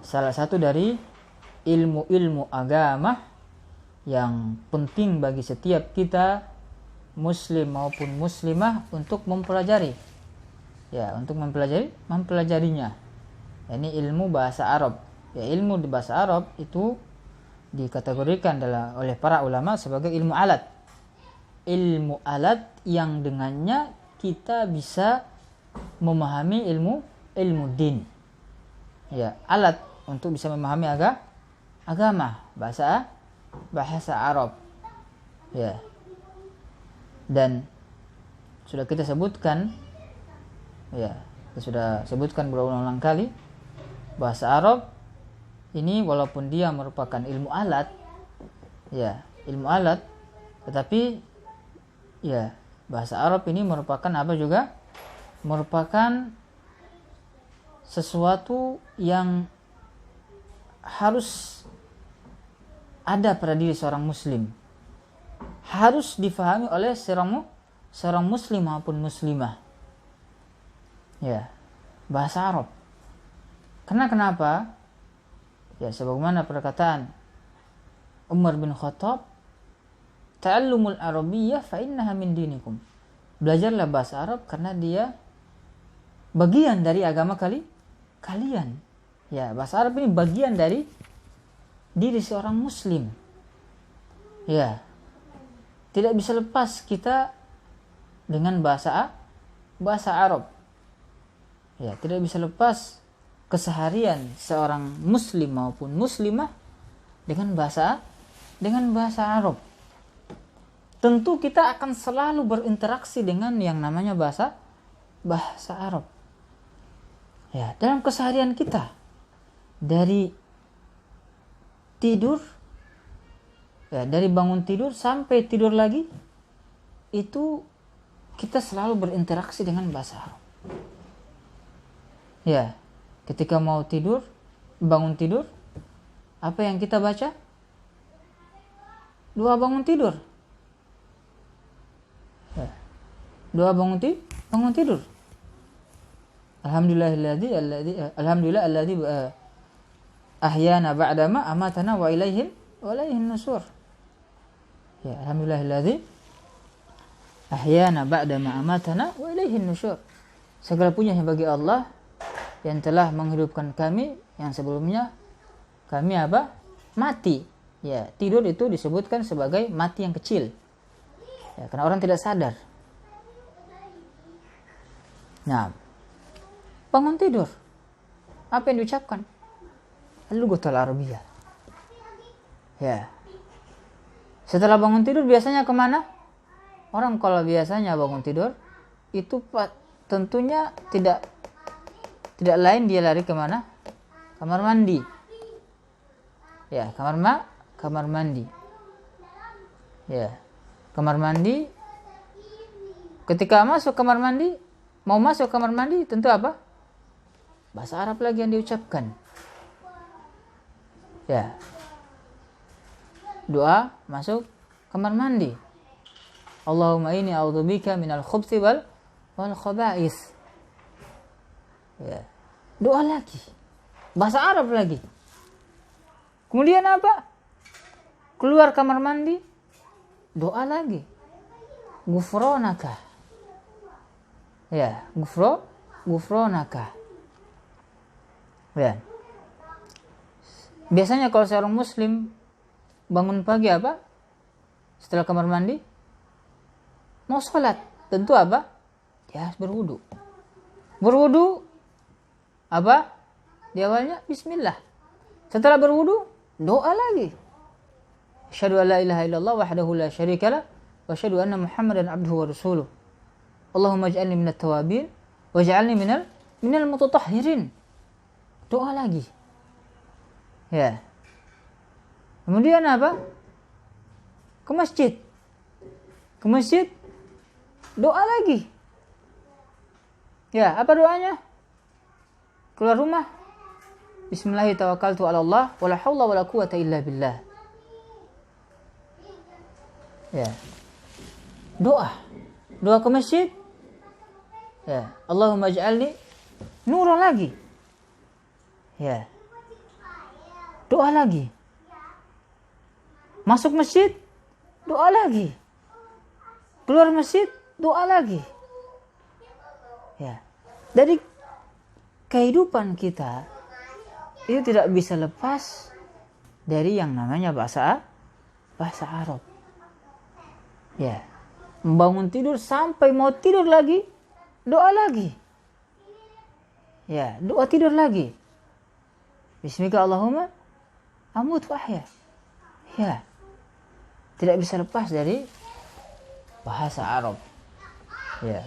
S2: Salah satu dari ilmu-ilmu agama yang penting bagi setiap kita, muslim maupun muslimah, untuk mempelajari. Ya, untuk mempelajarinya. Ini ilmu bahasa Arab. Ya, ilmu di bahasa Arab itu dikategorikan oleh para ulama sebagai ilmu alat. Ilmu alat yang dengannya kita bisa memahami ilmu din. Ya, alat untuk bisa memahami agama, bahasa Arab. Ya. Dan sudah kita sebutkan, ya, kita sudah sebutkan berulang-ulang kali, bahasa Arab ini walaupun dia merupakan ilmu alat, ya, ilmu alat, tetapi ya, bahasa Arab ini merupakan apa juga? Merupakan sesuatu yang harus ada pada diri seorang muslim. Harus difahami oleh seorang muslim maupun muslimah. Ya, bahasa Arab. Kenapa? Ya, sebagaimana perkataan Umar bin Khattab, ta'allumul arabiyyah fa innaha min dinikum. Belajarlah bahasa Arab karena dia bagian dari agama kalian. Ya, bahasa Arab ini bagian dari diri seorang muslim. Ya. Tidak bisa lepas kita dengan bahasa Arab. Ya, tidak bisa lepas keseharian seorang muslim maupun muslimah dengan bahasa Arab. Tentu kita akan selalu berinteraksi dengan yang namanya bahasa Arab. Ya, dalam keseharian kita, dari tidur, ya, dari bangun tidur sampai tidur lagi, itu kita selalu berinteraksi dengan bahasa Arab. Ya, ketika mau tidur, bangun tidur, apa yang kita baca? Doa bangun tidur. Ya. Doa bangun tidur. Alhamdulillahilladzi ahyana ba'dama amatana wa ilaihin nusur. Ya, alhamdulillahilladzi ahyana ba'dama amatana wa ilaihin nusur. Segala puji hanya bagi Allah yang telah menghidupkan kami yang sebelumnya kami mati. Ya, tidur itu disebutkan sebagai mati yang kecil. Ya, karena orang tidak sadar. Nah, bangun tidur, apa yang diucapkan? Al-Lughatul Arabiyyah. Ya. Setelah bangun tidur biasanya kemana? Orang kalau biasanya bangun tidur itu tentunya tidak lain dia lari kemana? Kamar mandi. Ya, kamar mandi. Ya, kamar mandi Ketika masuk kamar mandi, mau masuk kamar mandi tentu apa? Bahasa Arab lagi yang diucapkan. Ya. Doa masuk kamar mandi. Allahumma inni a'udzubika minal khubthi wal khaba'is. Ya. Doa lagi. Bahasa Arab lagi. Kemudian apa? Keluar kamar mandi, doa lagi. Gufronaka. Ya, gufronaka. Ya. Biasanya kalau seorang muslim bangun pagi apa? Setelah kamar mandi, mau sholat. Tentu apa? Dia harus berwudu. Berwudu apa? Di awalnya bismillah. Setelah berwudu, doa lagi. Asyhadu an la ilaha illallah wahdahu la syarikalah wa asyhadu anna Muhammadan abduhu wa rasuluh. Allahumma ij'alni minat tawabin waj'alni minal mutatahhirin. Doa lagi. Ya. Kemudian apa? Ke masjid. Ke masjid, doa lagi. Ya, apa doanya? Keluar rumah, bismillahirrahmanirrahim, tawakkaltu 'ala Allah wala haula wala quwwata illa billah. Ya. Doa ke masjid. Ya, Allahumma ij'alni nuran lagi. Ya. Doa lagi. Masuk masjid, doa lagi. Keluar masjid, doa lagi. Ya. Dari kehidupan kita itu tidak bisa lepas dari yang namanya bahasa Arab. Ya. Membangun tidur sampai mau tidur lagi, doa lagi. Ya, doa tidur lagi. Bismika Allahumma amut wa ahya. Ya. Tidak bisa lepas dari bahasa Arab. Ya.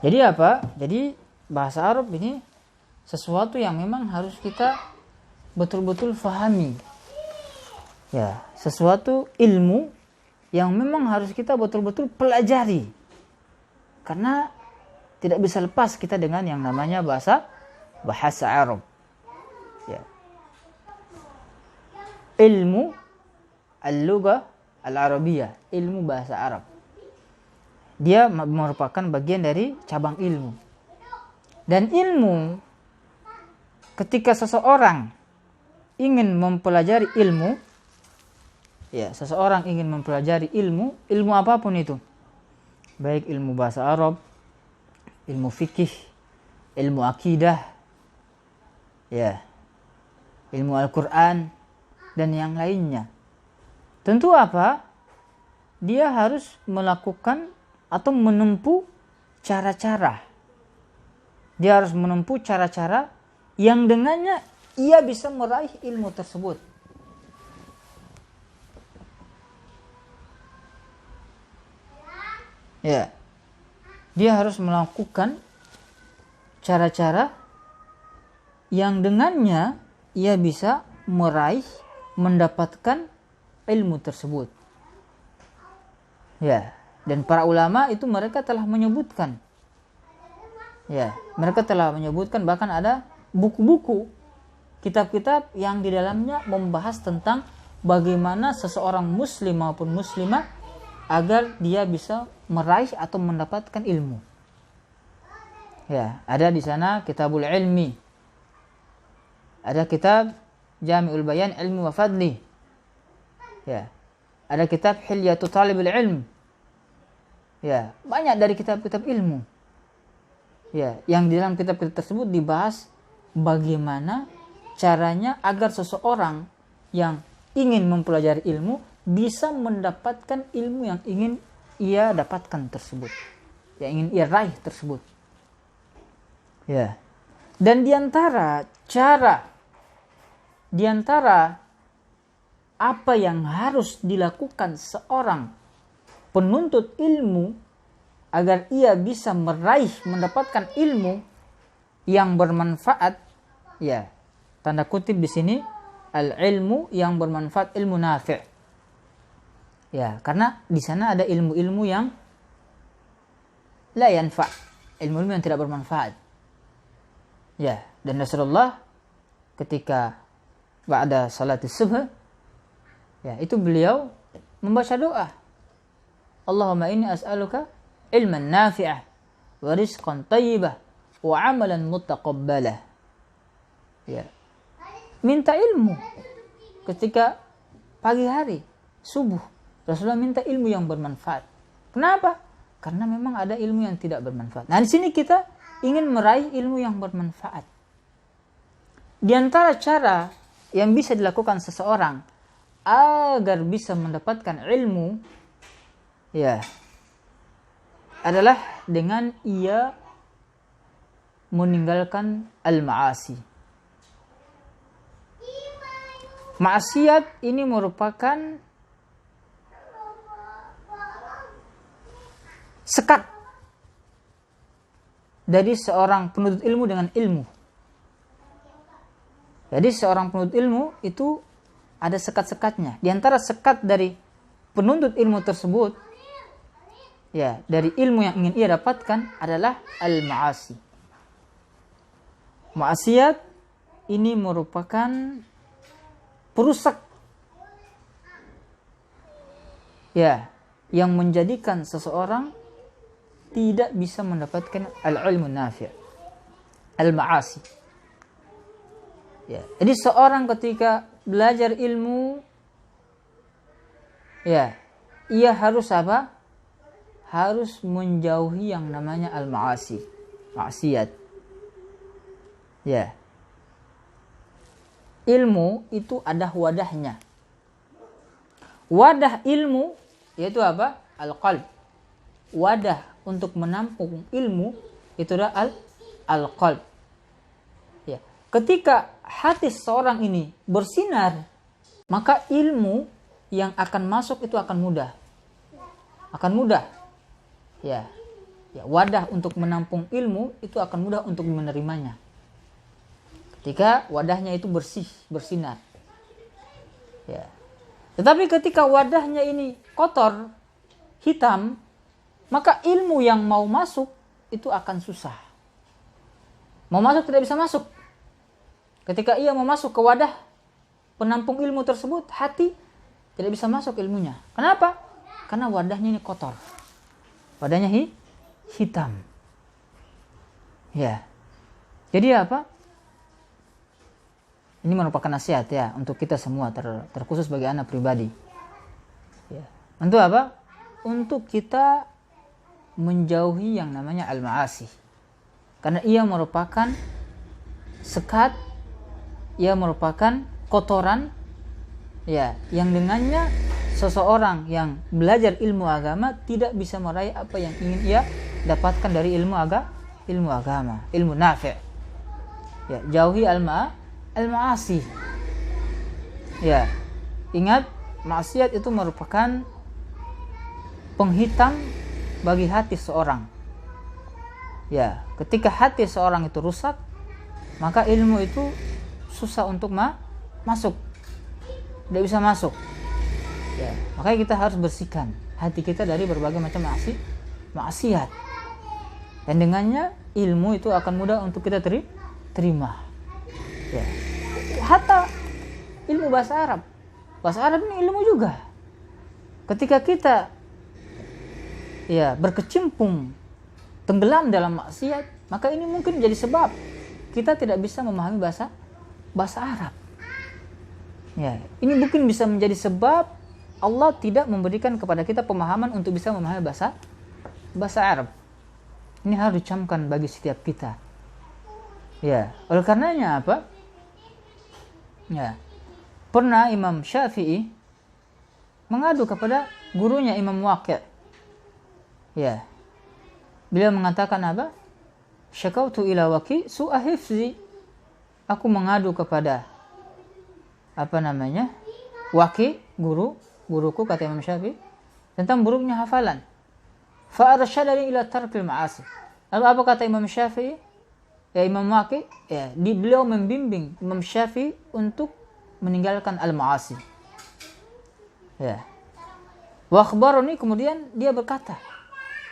S2: Jadi apa? Jadi bahasa Arab ini sesuatu yang memang harus kita betul-betul fahami. Ya, sesuatu ilmu yang memang harus kita betul-betul pelajari. Karena tidak bisa lepas kita dengan yang namanya bahasa Arab. Ya. Ilmu al-lughah al-arabiyah, ilmu bahasa Arab. Dia merupakan bagian dari cabang ilmu. Dan ilmu, ketika seseorang ingin mempelajari ilmu, ya, seseorang ingin mempelajari ilmu apapun itu, baik ilmu bahasa Arab, ilmu fikih, ilmu akidah, ya, ilmu Al-Quran, dan yang lainnya. Tentu apa? Dia harus melakukan atau menempuh cara-cara. Dia harus menempuh cara-cara yang dengannya ia bisa meraih ilmu tersebut. Ya. Dia harus melakukan cara-cara yang dengannya ia bisa meraih, mendapatkan ilmu tersebut. Ya, dan para ulama itu mereka telah menyebutkan. Ya, mereka telah menyebutkan, bahkan ada buku-buku, kitab-kitab yang di dalamnya membahas tentang bagaimana seseorang muslim maupun muslimah agar dia bisa meraih atau mendapatkan ilmu. Ya, ada di sana Kitabul Ilmi. Ada kitab Jami'ul Bayan Ilmi wa Fadli. Ya. Ada kitab Hilyatu Talibul Ilm. Ya, banyak dari kitab-kitab ilmu. Ya, yang di dalam kitab-kitab tersebut dibahas bagaimana caranya agar seseorang yang ingin mempelajari ilmu bisa mendapatkan ilmu yang ingin ia dapatkan tersebut, yang ingin ia raih tersebut. Ya. Dan di antara apa yang harus dilakukan seorang penuntut ilmu agar ia bisa meraih, mendapatkan ilmu yang bermanfaat, ya, tanda kutip di sini, al-ilmu yang bermanfaat, ilmu nafi'. Ya, karena di sana ada ilmu-ilmu yang la yanfa', ilmu yang tidak bermanfaat. Ya, dan Rasulullah ketika ba'da salat subuh, ya, itu beliau membaca doa. Allahumma inni as'aluka ilman nafi'ah wa rizqan thayyibah wa amalan mutaqabbalah. Ya. Minta ilmu ketika pagi hari, subuh. Rasulullah minta ilmu yang bermanfaat. Kenapa? Karena memang ada ilmu yang tidak bermanfaat. Nah, di sini kita ingin meraih ilmu yang bermanfaat. Di antara cara yang bisa dilakukan seseorang agar bisa mendapatkan ilmu, ya, adalah dengan ia meninggalkan al-ma'asi. Maksiat ini merupakan sekat dari seorang penuntut ilmu dengan ilmu. Jadi seorang penuntut ilmu itu ada sekat-sekatnya. Di antara sekat dari penuntut ilmu tersebut, ya, dari ilmu yang ingin ia dapatkan adalah al-ma'asi. Maksiat ini merupakan perusak, ya, yang menjadikan seseorang tidak bisa mendapatkan al-ilmu nafi', al-ma'asi. Ya, jadi seorang ketika belajar ilmu, ya, ia harus apa? Harus menjauhi yang namanya al-ma'asi, maksiat. Ya. Ilmu itu ada wadahnya. Wadah ilmu yaitu apa? Al-qalb. Wadah untuk menampung ilmu itu adalah al-qalb. Ya. Ketika hati seorang ini bersinar, maka ilmu yang akan masuk itu akan mudah. Akan mudah. Ya. Ya, wadah untuk menampung ilmu itu akan mudah untuk menerimanya. Ketika wadahnya itu bersih, bersinar. Ya. Tetapi ketika wadahnya ini kotor, hitam, maka ilmu yang mau masuk itu akan susah. Mau masuk tidak bisa masuk. Ketika ia mau masuk ke wadah penampung ilmu tersebut, hati tidak bisa masuk ilmunya. Kenapa? Karena wadahnya ini kotor. Wadahnya hitam. Ya. Jadi apa? Ini merupakan nasihat, ya, untuk kita semua, terkhusus bagi anak pribadi. Ya. Untuk apa? Untuk kita menjauhi yang namanya al-ma'asi. Karena ia merupakan sekat, ia merupakan kotoran, ya, yang dengannya seseorang yang belajar ilmu agama tidak bisa meraih apa yang ingin ia dapatkan dari ilmu agama, ilmu nafi'. Ya, jauhi al-ma'asi. Ya, ingat, maksiat itu merupakan penghitam bagi hati seorang. Ya, ketika hati seorang itu rusak, maka ilmu itu susah untuk masuk. Tidak bisa masuk. Ya, makanya kita harus bersihkan hati kita dari berbagai macam maksiat. Dan dengannya ilmu itu akan mudah untuk kita terima. Ya. Hatta ilmu bahasa Arab. Bahasa Arab ini ilmu juga. Ketika kita, ya, berkecimpung, tenggelam dalam maksiat, maka ini mungkin menjadi sebab kita tidak bisa memahami bahasa Arab. Ya, ini mungkin bisa menjadi sebab Allah tidak memberikan kepada kita pemahaman untuk bisa memahami bahasa Arab. Ini harus dicamkan bagi setiap kita. Ya, oleh karenanya apa? Ya, pernah Imam Syafi'i mengadu kepada gurunya Imam Waqi'. Ya, beliau mengatakan apa? Syakautu ila Waqi' su'a hifzi. Aku mengadu kepada Waqi', guruku, kata Imam Syafi'i, tentang buruknya hafalan. Fa arsyadani ila tarkil ma'asi. Lalu apa kata Imam Syafi'i? Ya, Imam Waqi', ya, beliau membimbing Imam Syafi'i untuk meninggalkan al-ma'asi. Ya. Wa akhbarani, kemudian dia berkata,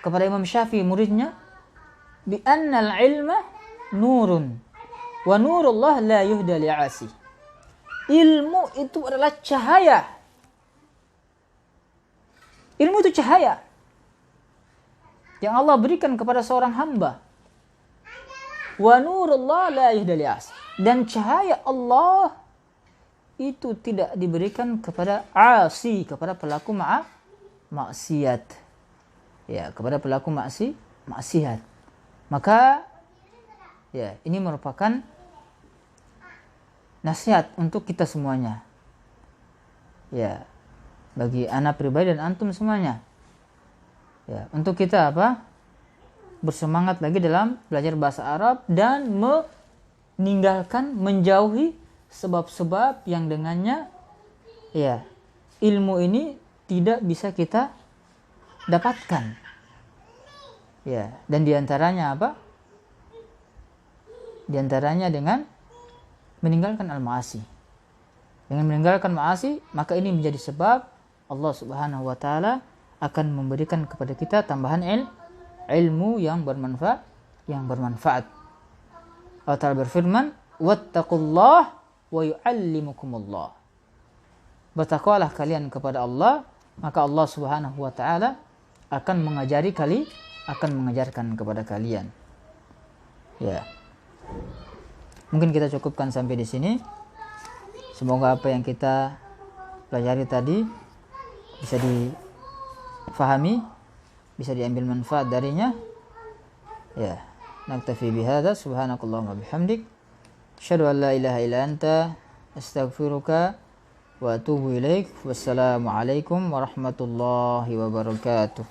S2: kepada Imam Syafi'i muridnya, bi annal ilma nurun wa nurullah la yuhda li'asi. Ilmu itu adalah cahaya. Ilmu itu cahaya yang Allah berikan kepada seorang hamba. Wa nurullah la yuhda li'asi. Dan cahaya Allah itu tidak diberikan kepada asi, kepada pelaku maksiat. Ya, kepada pelaku maksiat. Maka ya, ini merupakan nasihat untuk kita semuanya. Ya, bagi anak pribadi dan antum semuanya. Ya, untuk kita apa? Bersemangat lagi dalam belajar bahasa Arab dan meninggalkan, menjauhi sebab-sebab yang dengannya ya, ilmu ini tidak bisa kita dapatkan. Ya, dan diantaranya apa? Diantaranya dengan meninggalkan al-ma'asi. Dengan meninggalkan ma'asi, maka ini menjadi sebab Allah Subhanahu wa taala akan memberikan kepada kita tambahan ilmu yang bermanfaat. Allah Ta'ala berfirman, "Wattaqullah wa yu'allimukumullah." Bertakwalah kalian kepada Allah, maka Allah Subhanahu wa taala akan mengajarkan kepada kalian. Ya. Mungkin kita cukupkan sampai di sini. Semoga apa yang kita pelajari tadi bisa difahami, bisa diambil manfaat darinya. Ya, naktafi bihadza, subhanakallahumma bihamdik, asyhadu an la ilaha illa anta, astaghfiruka wa atubu ilaik. Wassalamu alaikum warahmatullahi wabarakatuh.